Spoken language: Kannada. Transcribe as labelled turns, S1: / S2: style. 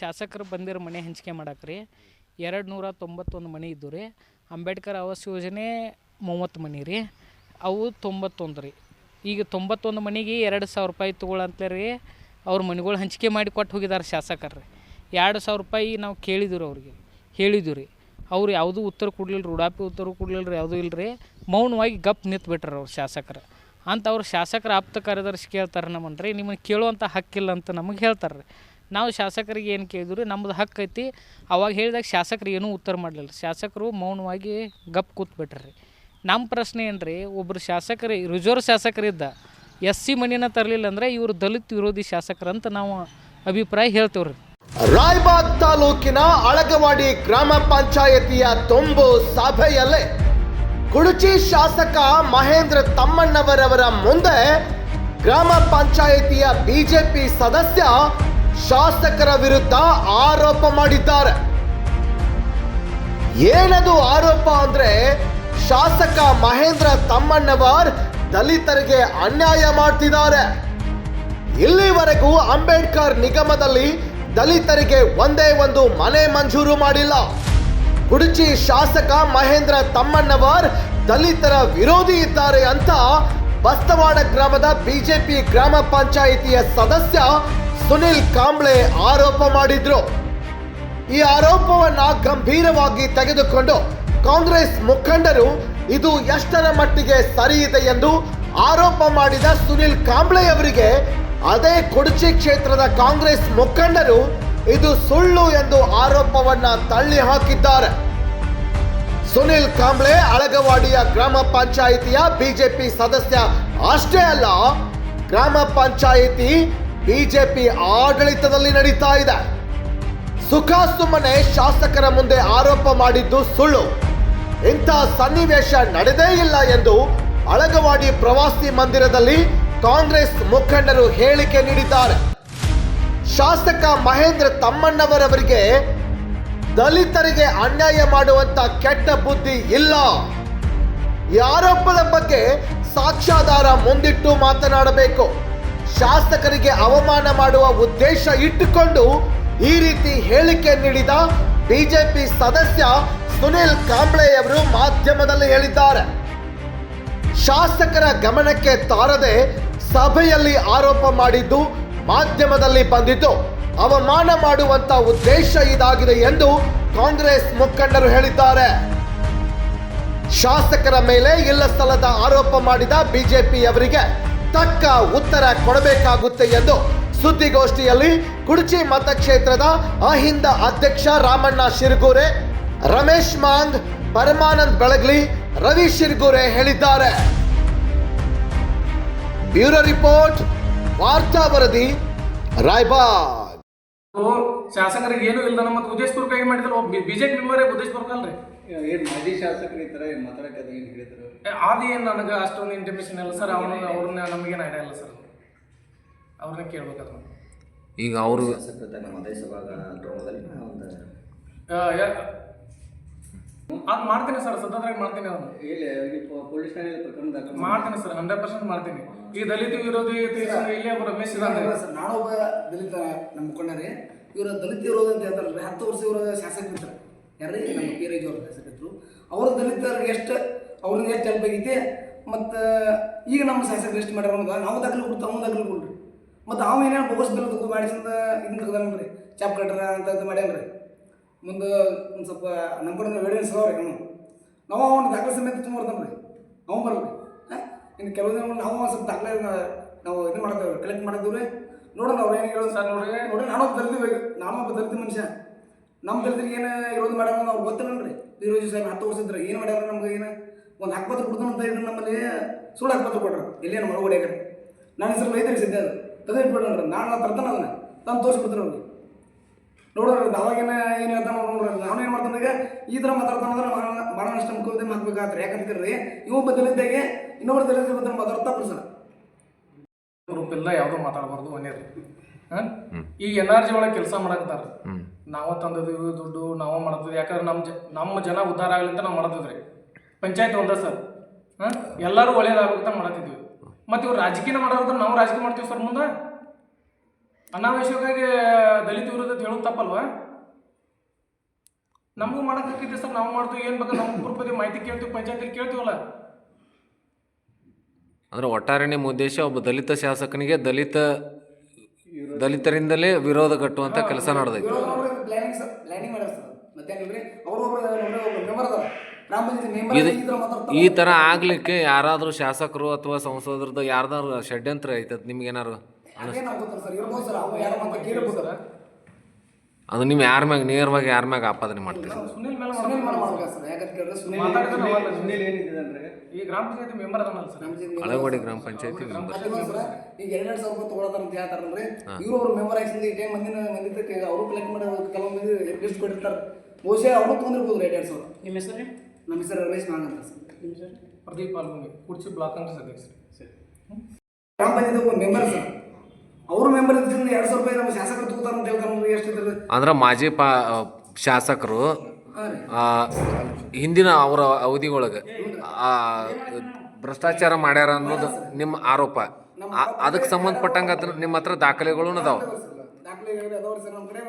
S1: ಶಾಸಕರು ಬಂದಿರೋ ಮನೆ ಹಂಚಿಕೆ ಮಾಡಾಕ್ರಿ 291 ಮನೆ ಇದ್ದು ರೀ. ಅಂಬೇಡ್ಕರ್ ಆವಾಸ್ ಯೋಜನೆ 30 ಮನೆ ರೀ, ಅವು 91 ರೀ. ಈಗ 91 ಮನೆಗೆ 2,000 ರೂಪಾಯಿ ತೊಗೊಳಂತಲೇ ರೀ ಅವ್ರ ಮನೆಗಳು ಹಂಚಿಕೆ ಮಾಡಿ ಕೊಟ್ಟು ಹೋಗಿದ್ದಾರೆ ಶಾಸಕರು. 2,000 ರೂಪಾಯಿ ನಾವು ಕೇಳಿದ್ರು ಅವ್ರಿಗೆ, ಹೇಳಿದ್ವಿ ರೀ. ಅವ್ರು ಯಾವುದೂ ಉತ್ತರ ಕೊಡಲಿಲ್ಲ, ಉಡಾಪಿ ಉತ್ತರ ಕೊಡಲಿಲ್ಲ ರೀ, ಯಾವುದೂ ಇಲ್ಲ ರೀ. ಮೌನವಾಗಿ ಗಪ್ ನಿಂತ್ಬಿಟ್ರೆ ಅವ್ರು ಶಾಸಕರು. ಅಂತ ಅವ್ರು ಶಾಸಕರ ಆಪ್ತ ಕಾರ್ಯದರ್ಶಿ ಕೇಳ್ತಾರೆ ನಮ್ಮನ್ರಿ, ನಿಮಗೆ ಕೇಳುವಂಥ ಹಕ್ಕಿಲ್ಲ ಅಂತ ನಮಗೆ ಹೇಳ್ತಾರೆ ರೀ. ನಾವು ಶಾಸಕರಿಗೆ ಏನು ಕೇಳಿದ್ವಿ ರೀ, ನಮ್ಮದು ಹಕ್ಕು ಐತಿ. ಅವಾಗ ಹೇಳಿದಾಗ ಶಾಸಕರು ಏನೂ ಉತ್ತರ ಮಾಡಲಿಲ್ಲ. ಶಾಸಕರು ಮೌನವಾಗಿ ಗಪ್ ಕೂತ್ಬಿಟ್ರಿ. ನಮ್ಮ ಪ್ರಶ್ನೆ ಏನು ರೀ, ಒಬ್ಬರು ಶಾಸಕರು ರಿಸರ್ವ್ ಶಾಸಕರಿದ್ದ SC ಮನಿನ ತರಲಿಲ್ಲ ಅಂದರೆ ಇವರು ದಲಿತ ವಿರೋಧಿ ಶಾಸಕರಂತ ನಾವು ಅಭಿಪ್ರಾಯ ಹೇಳ್ತೇವೆ ರೀ.
S2: ರಾಯಬಾಗ್ ತಾಲೂಕಿನ ಅಳಗವಾಡಿ ಗ್ರಾಮ ಪಂಚಾಯತಿಯ ತುಂಬು ಸಭೆಯಲ್ಲೇ ಕುಡಚಿ ಶಾಸಕ ಮಹೇಂದ್ರ ತಮ್ಮಣ್ಣವರವರ ಮುಂದೆ ಗ್ರಾಮ ಪಂಚಾಯತಿಯ ಬಿಜೆಪಿ ಸದಸ್ಯ ಶಾಸಕರ ವಿರುದ್ಧ ಆರೋಪ ಮಾಡಿದ್ದಾರೆ. ಏನದು ಆರೋಪ ಅಂದ್ರೆ, ಶಾಸಕ ಮಹೇಂದ್ರ ತಮ್ಮಣ್ಣವರ್ ದಲಿತರಿಗೆ ಅನ್ಯಾಯ ಮಾಡ್ತಿದ್ದಾರೆ. ಇಲ್ಲಿವರೆಗೂ ಅಂಬೇಡ್ಕರ್ ನಿಗಮದಲ್ಲಿ ದಲಿತರಿಗೆ ಒಂದೇ ಒಂದು ಮನೆ ಮಂಜೂರು ಮಾಡಿಲ್ಲ. ಕುಡಚಿ ಶಾಸಕ ಮಹೇಂದ್ರ ತಮ್ಮಣ್ಣವರ್ ದಲಿತರ ವಿರೋಧಿ ಇದ್ದಾರೆ ಅಂತ ಬಸ್ತವಾಡ ಗ್ರಾಮದ ಬಿಜೆಪಿ ಗ್ರಾಮ ಪಂಚಾಯಿತಿಯ ಸದಸ್ಯ ಸುನಿಲ್ ಕಾಂಬ್ಳೆ ಆರೋಪ ಮಾಡಿದ್ರು. ಈ ಆರೋಪವನ್ನ ಗಂಭೀರವಾಗಿ ತೆಗೆದುಕೊಂಡು ಕಾಂಗ್ರೆಸ್ ಮುಖಂಡರು ಇದು ಎಷ್ಟರ ಮಟ್ಟಿಗೆ ಸರಿ ಇದೆ ಎಂದು ಆರೋಪ ಮಾಡಿದ ಸುನಿಲ್ ಕಾಂಬ್ಳೆ ಅವರಿಗೆ ಅದೇ ಕುಡಚಿ ಕ್ಷೇತ್ರದ ಕಾಂಗ್ರೆಸ್ ಮುಖಂಡರು ಇದು ಸುಳ್ಳು ಎಂದು ಆರೋಪವನ್ನ ತಳ್ಳಿ ಹಾಕಿದ್ದಾರೆ. ಸುನಿಲ್ ಕಾಂಬ್ಳೆ ಅಳಗವಾಡಿಯ ಗ್ರಾಮ ಪಂಚಾಯಿತಿಯ ಬಿಜೆಪಿ ಸದಸ್ಯ ಅಷ್ಟೇ ಅಲ್ಲ, ಗ್ರಾಮ ಪಂಚಾಯಿತಿ ಬಿಜೆಪಿ ಆಡಳಿತದಲ್ಲಿ ನಡೀತಾ ಇದೆ. ಸುಖ ಸುಮ್ಮನೆ ಶಾಸಕರ ಮುಂದೆ ಆರೋಪ ಮಾಡಿದ್ದು ಸುಳ್ಳು. ಇಂಥ ಸನ್ನಿವೇಶ ನಡೆದೇ ಇಲ್ಲ ಎಂದು ಅಳಗವಾಡಿ ಪ್ರವಾಸಿ ಮಂದಿರದಲ್ಲಿ ಕಾಂಗ್ರೆಸ್ ಮುಖಂಡರು ಹೇಳಿಕೆ ನೀಡಿದ್ದಾರೆ. ಶಾಸಕ ಮಹೇಂದ್ರ ತಮ್ಮಣ್ಣವರವರಿಗೆ ದಲಿತರಿಗೆ ಅನ್ಯಾಯ ಮಾಡುವಂತ ಕೆಟ್ಟ ಬುದ್ಧಿ ಇಲ್ಲ. ಈ ಆರೋಪದ ಬಗ್ಗೆ ಸಾಕ್ಷ್ಯಾಧಾರ ಮುಂದಿಟ್ಟು ಮಾತನಾಡಬೇಕು. ಶಾಸಕರಿಗೆ ಅವಮಾನ ಮಾಡುವ ಉದ್ದೇಶ ಇಟ್ಟುಕೊಂಡು ಈ ರೀತಿ ಹೇಳಿಕೆ ನೀಡಿದ ಬಿಜೆಪಿ ಸದಸ್ಯ ಸುನಿಲ್ ಕಾಂಬ್ಳೆ ಅವರು ಮಾಧ್ಯಮದಲ್ಲಿ ಹೇಳಿದ್ದಾರೆ. ಶಾಸಕರ ಗಮನಕ್ಕೆ ತಾರದೆ ಸಭೆಯಲ್ಲಿ ಆರೋಪ ಮಾಡಿದ್ದು ಮಾಧ್ಯಮದಲ್ಲಿ ಬಂದಿದ್ದು ಅವಮಾನ ಮಾಡುವಂತ ಉದ್ದೇಶ ಇದಾಗಿದೆ ಎಂದು ಕಾಂಗ್ರೆಸ್ ಮುಖಂಡರು ಹೇಳಿದ್ದಾರೆ. ಶಾಸಕರ ಮೇಲೆ ಇಲ್ಲ ಸ್ಥಳದ ಆರೋಪ ಮಾಡಿದ ಬಿಜೆಪಿ ಅವರಿಗೆ ತಕ್ಕ ಉತ್ತರ ಕೊಡಬೇಕಾಗುತ್ತೆ ಎಂದು ಸುದ್ದಿಗೋಷ್ಠಿಯಲ್ಲಿ ಕುಡಚಿ ಮತಕ್ಷೇತ್ರದ ಅಹಿಂದ ಅಧ್ಯಕ್ಷ ರಾಮಣ್ಣ ಶಿರ್ಗೂರೆ, ರಮೇಶ್ ಮಾಂಗ್, ಪರಮಾನಂದ್ ಬೆಳಗ್ಲಿ, ರವಿ ಶಿರ್ಗೂರೆ ಹೇಳಿದ್ದಾರೆ. ಬ್ಯೂರೋ ರಿಪೋರ್ಟ್, ವಾರ್ತಾ ವರದಿ, ರಾಯಬಾಗ್.
S3: ಶಾಸಕರಿಗೆ ಏನು ಇಲ್ಲ ನಮ್ಮ ಉದ್ದೇಶಪೂರ್ವಕವಾಗಿ ಮಾಡಿದ್ರು. ಬಿಜೆಪಿ ಮೆಂಬರೇ ಉದ್ದೇಶಪೂರ್ವಕಲ್ರಿ.
S4: ಏನು ಮಾಜಿ ಶಾಸಕರು ಈ ಥರ ಏನು ಮಾತಾಡಕ್ಕೆ ಏನು ಹೇಳಿದ್ರು?
S3: ಅದೇನು ನನಗೆ ಅಷ್ಟೊಂದು ಇಂಟಿಮೇಷನ್ ಇಲ್ಲ ಸರ್. ಅವ್ರನ್ನ ನಮಗೇನು ಐಡಿಯಾ ಇಲ್ಲ ಸರ್. ಅವ್ರನ್ನ ಕೇಳ್ಬೇಕಾದ್ರೆ
S4: ಈಗ ಅವರು ನಮ್ಮ ದೇಶಭಾಗ
S3: ಅದು ಮಾಡ್ತೀನಿ ಸರ್, ಸದ್ಯದಾಗ ಮಾಡ್ತೀನಿ. ಅವನು
S4: ಪೊಲೀಸ್ ಠಾಣೆಯಲ್ಲಿ ಪ್ರಕರಣ ದಾಖಲೆ
S3: ಮಾಡ್ತೀನಿ ಸರ್, 100% ಮಾಡ್ತೀನಿ. ಈ ದಲಿತ ವಿರೋಧಿ ಇಲ್ಲಿ ಒಬ್ಬ ರಮೇಶ್ ಇದ್ದಾನೆ
S5: ಸರ್. ನಾನೊಬ್ಬ ದಲಿತ ನಮ್ಮ ಮುಖಂಡರೇ. ಇವರು ದಲಿತ ವಿರೋಧ ಅಂತ ಹೇಳ್ತಾರಲ್ರಿ, 10 ವರ್ಷ ಇವರು ಶಾಸಕರಿರ್ತಾರೆ. ಯಾರ್ರಿ ನಮ್ಮ ಪೀರೇಜ್ ಅವ್ರ ಶಾಸಕರು. ಅವರು ದಲಿತರಿಗೆ ಅವ್ರಿಂದ ಎಷ್ಟು ಹೆಲ್ಪ್ ಆಗೈತಿ. ಮತ್ತು ಈಗ ನಮ್ಮ ಶಾಸಕರು ಎಷ್ಟು ಮಾಡ್ಯಾರ ಅನ್ನೋದು ನಾವು ದಾಖಲೆ ಕೊಡ್ತೀವಿ, ಅವ್ನು ದಾಖಲೆ ಕೊಡ್ರಿ. ಮತ್ತು ಅವ ಏನೇನು ಬೋಗಸ್ ಬಿಲ್ ಮಾಡಿಸಿಂದ ಇದನ್ನ ತೆಗ್ದಾನಲ್ರಿ, ಚಾಪ್ ಕಟ್ರ ಅಂತ ಮಾಡ್ಯಾನ್ರಿ. ಮುಂದೆ ಒಂದು ಸ್ವಲ್ಪ ನಮ್ಮ ಕಡೆ ಎವಿಡೆನ್ಸ್ ಅದಾವ್ರಿ. ನಾವು ಅವ್ನ ದಾಖಲೆ ಸಮೇತ ತುಂಬಿರ್ತಾನೆ ರೀ. ಅವ್ನು ಬರ್ರಿ. ಇನ್ನು ಕೆಲವು ದಿನ ನಾವು ಸ್ವಲ್ಪ ದಾಖಲೆ ನಾವು ಇದು ಮಾಡ್ತೇವೆ, ಕಲೆಕ್ಟ್ ಮಾಡಿದ್ದೀವಿ ರೀ. ನೋಡೋಣ ಅವ್ರು ಏನು ಹೇಳೋದು ಸರ್. ನೋಡ್ರಿ ನಾನೊಬ್ಬ ದಲಿತ ಮನುಷ್ಯ. ನಮ್ಮ ದಲಿತರಿಗೆ ಏನು ವಿರೋಧ ಮಾಡ್ಯಾರ ಅವ್ರು ಗೊತ್ತಿಲ್ಲನ್ರಿ. ವಿರೋಧಿ ಸಾಹೇಬ್ 10 ವರ್ಷ ಇದ್ರೆ ಏನು ಮಾಡ್ಯಾರ ನಮ್ಗೆ? ಏನು ಒಂದು ಹಕ್ಪತ್ರ ಕೊಡ್ತಾನಂತ ಇದ್ರೆ ನಮ್ಮಲ್ಲಿ ಸುಳ್ಳು ಹಕ್ಪತ್ರ ಕೊಡ್ರಿ. ಎಲ್ಲಿಯೇನು ಒಳಗಡೆಯಾಗ್ರಿ. ನನ್ನ ಹೆಸರು ಐತ್ರಿ ಸದ್ಯ, ಅದು ತೆಗೆದಿಟ್ಬಿಡ್ರಿ. ನಾನು ತರ್ತಾನೆ ಅದನ್ನ ತಂದು ತೋರಿಸ್ಬಿಡ್ತೀನಿ ಅವ್ರಿಗೆ. ನೋಡೋರಿ ಅವಾಗೇನ ಏನು ಹೇಳ್ತಾನೆ ನೋಡ್ರಿ. ನಾನು ಏನು ಮಾಡ್ತಾನೆ ಈಗ ಈ ಥರ ಮಾತಾಡ್ತಾನಂದ್ರೆ ಭಾಳ ನಷ್ಟ ಮುಖ್ಯಮಂತ್ರಿ ಹಾಕ್ಬೇಕಾಗ್ತಾರೆ. ಯಾಕಂತ ಕೇಳ್ರಿ, ಇವೊಬ್ಬ ದಲಿತಾಗೆ ಇನ್ನೊಬ್ಬರು ದಲಿತ ಮಾತಾಡ್ತಾ ಸರ್.
S3: ಗ್ರೂಪ್ ಇಲ್ಲ ಯಾವುದೂ ಮಾತಾಡಬಾರ್ದು ಒಂದೇದು. ಹಾಂ ಈಗ NRG ಒಳಗೆ ಕೆಲಸ ಮಾಡಕತ್ತಾರ, ನಾವು ತಂದಿದ್ದೀವಿ ದುಡ್ಡು ನಾವು ಮಾಡ್ತಿದ್ವಿ. ಯಾಕಂದ್ರೆ ನಮ್ಮ ಜನ ಉದ್ಧಾರ ಆಗಲಿ ಅಂತ ನಾವು ಮಾಡ್ತಿದ್ರಿ. ಪಂಚಾಯತ್ ಒಂದ ಸರ್, ಹಾಂ ಎಲ್ಲರೂ ಒಳ್ಳೇದಾಗುತ್ತೆ ಮಾಡತ್ತಿದ್ವಿ. ಮತ್ತು ಇವ್ರು ರಾಜಕೀಯ ಮಾಡೋದ್ರೆ ನಾವು ರಾಜಕೀಯ ಮಾಡ್ತೀವಿ ಸರ್. ಮುಂದೆ ಅನಾವಶ್ಯಕವಾಗಿ ದಲಿತ ವಿರೋಧ ಹೇಳೋದು ತಪ್ಪಲ್ವಾ? ನಮಗೂ ಮಾಡೋಕ್ಕಾಗಿದ್ದೆ ಸರ್, ನಾವು ಮಾಡ್ತೀವಿ. ಏನು ಬೇಕಾದ್ರೆ ನಮ್ಮ ಗ್ರೂಪಲ್ಲಿ ಮಾಹಿತಿ ಕೇಳ್ತೀವಿ, ಪಂಚಾಯತಿಲಿ ಕೇಳ್ತೀವಲ್ಲ.
S6: ಅಂದ್ರೆ ಒಟ್ಟಾರೆ ನಿಮ್ಮ ಉದ್ದೇಶ ಒಬ್ಬ ದಲಿತ ಶಾಸಕನಿಗೆ ದಲಿತರಿಂದಲೇ ವಿರೋಧ ಕಟ್ಟುವಂಥ ಕೆಲಸ ನಡೆದೈತಿ.
S5: ಪ್ಲಾನಿಂಗ್ ಮಾಡ್ಯಾರ ಸರ್. ಮತ್ತೇನಿಲ್ರಿ, ಒಬ್ಬರು ಮೆಂಬರ್ ಅದಾರ, ಗ್ರಾಮ ಪಂಚಾಯತ್ ಮೆಂಬರ್
S6: ಇದು ಈ ಥರ ಆಗ್ಲಿಕ್ಕೆ ಯಾರಾದರೂ ಶಾಸಕರು ಅಥವಾ ಸಂಸದರದ್ದು ಯಾರ್ದಾರು ಷಡ್ಯಂತ್ರ ಐತದ ನಿಮ್ಗೇನಾರು
S5: ಸರ್? ಇರ್ಬೋದು ಸರ್, ಅವ್ರು ಯಾರು ಮಾತ್ರ ಕೇಳ್ಬೋದು ಸರ್.
S6: ಅದು ನೀವು ಯಾರ ಮ್ಯಾಗ ನೇರವಾಗಿ ಯಾರ ಮ್ಯಾಗ ಆಪಾದನೆ ಮಾಡ್ತೀರಿ?
S3: ಸುನಿಲ್ ಮೇಲೆ
S5: ಸುನಿಲ್ ಮಾಡ್ಬೇಕು ಸರ್. ಯಾಕಂತ ಕೇಳಿದ್ರೆ
S4: ಸುನಿಲ್ ಏನಿದೆ ಅಂದ್ರೆ
S3: ಈ ಗ್ರಾಮ ಪಂಚಾಯತಿ ಮೆಂಬರ್ ಅದನ್ನಲ್ಲ ಸರ್.
S6: ಹಳಗೋಡಿ ಗ್ರಾಮ ಪಂಚಾಯತಿ ಮೆಂಬರ್.
S5: ಈಗ 2,000 ರೂಪಾಯಿ ತಗೊಳತಾರ ಅಂತ ಹೇಳ್ತಾರಲ್ರಿ. ಇವ್ರು ಅವ್ರು ಮೆಂಬರ್ ಆಗಿ ಈ ಟೈಮ್ ಮಂದಿನ ಅವರು ಕಲೆಕ್ಟ್ ಮಾಡಿ ಕೆಲವೊಂದು ಮಂದಿ ಲಿಸ್ಟ್ ಕೊಟ್ಟಿರ್ತಾರೆ. ಬಹುಶಃ ಅವರು ತೊಗೊಂಡಿರ್ಬೋದು 2,000.
S3: ನಿಮ್ಮ ಹೆಸರು?
S5: ನಮ್ಮ ಹೆಸರು ರಮೇಶ್ ನಾಗ್ ಅಂತ ಸರ್.
S3: ನಿಮ್ಮ ಹೆಸರು? ಪ್ರದೀಪ್ ಪಾಲ್ಗುಣಿ, ಕುರ್ಚಿ ಬ್ಲಾಕ್ ಕಾಂಗ್ರೆಸ್ ಅಧ್ಯಕ್ಷರು.
S5: ಗ್ರಾಮ ಪಂಚಾಯತ್ ಮೆಂಬರ್ ಸರ್. ಅವರು ಮೆಂಬರ್ ಇದ್ರಿಂದ 2,000 ರೂಪಾಯಿ ನಮ್ಮ ಶಾಸಕರು ತಗೋತಾರ ಅಂತ ಹೇಳ್ತಾರೆ. ಎಷ್ಟಿದ್ರೆ
S6: ಅಂದ್ರೆ ಮಾಜಿ ಶಾಸಕರು ಹಿಂದಿನ ಅವರ ಅವಧಿಯೊಳಗೆ ಭ್ರಷ್ಟಾಚಾರ ಮಾಡ್ಯಾರ ಅನ್ನೋದು ನಿಮ್ಮ ಆರೋಪ. ಅದಕ್ಕೆ ಸಂಬಂಧಪಟ್ಟಂಗೆ ನಿಮ್ಮ ಹತ್ರ ದಾಖಲೆಗಳು ಅದಾವ?
S5: ದಾಖಲೆ ಅದಾವ್ರಿ ಸರ್ ನಮ್ಮ ಕಡೆ.